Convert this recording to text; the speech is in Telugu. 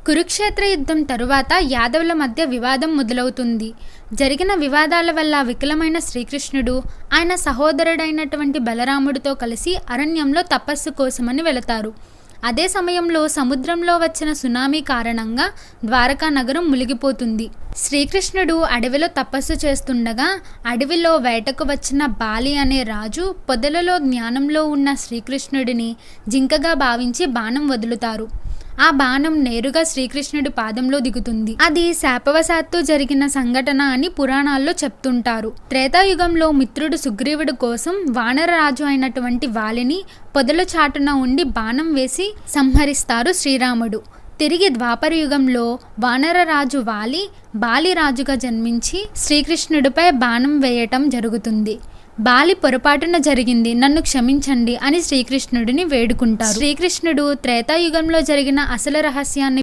కురుక్షేత్ర యుద్ధం తరువాత యాదవుల మధ్య వివాదం మొదలవుతుంది. జరిగిన వివాదాల వల్ల వికలమైన శ్రీకృష్ణుడు ఆయన సహోదరుడైనటువంటి బలరాముడితో కలిసి అరణ్యంలో తపస్సు కోసమని వెళతారు. అదే సమయంలో సముద్రంలో వచ్చిన సునామీ కారణంగా ద్వారకా నగరం మునిగిపోతుంది. శ్రీకృష్ణుడు అడవిలో తపస్సు చేస్తుండగా అడవిలో వేటకు వచ్చిన బాలి అనే రాజు పొదలలో జ్ఞానంలో ఉన్న శ్రీకృష్ణుడిని జింకగా భావించి బాణం వదులుతారు. ఆ బాణం నేరుగా శ్రీకృష్ణుడి పాదంలో దిగుతుంది. అది శాపవశాత్తు జరిగిన సంఘటన అని పురాణాల్లో చెప్తుంటారు. త్రేతాయుగంలో మిత్రుడు సుగ్రీవుడి కోసం వానర రాజు అయినటువంటి వాలిని పొదల చాటున ఉండి బాణం వేసి సంహరిస్తారు శ్రీరాముడు. తిరిగి ద్వాపర యుగంలో వానరరాజు వాలి బాలిరాజుగా జన్మించి శ్రీకృష్ణుడిపై బాణం వేయటం జరుగుతుంది. బాలి పొరపాటున జరిగింది, నన్ను క్షమించండి అని శ్రీకృష్ణుడిని వేడుకుంటారు. శ్రీకృష్ణుడు త్రేతాయుగంలో జరిగిన అసలు రహస్యాన్ని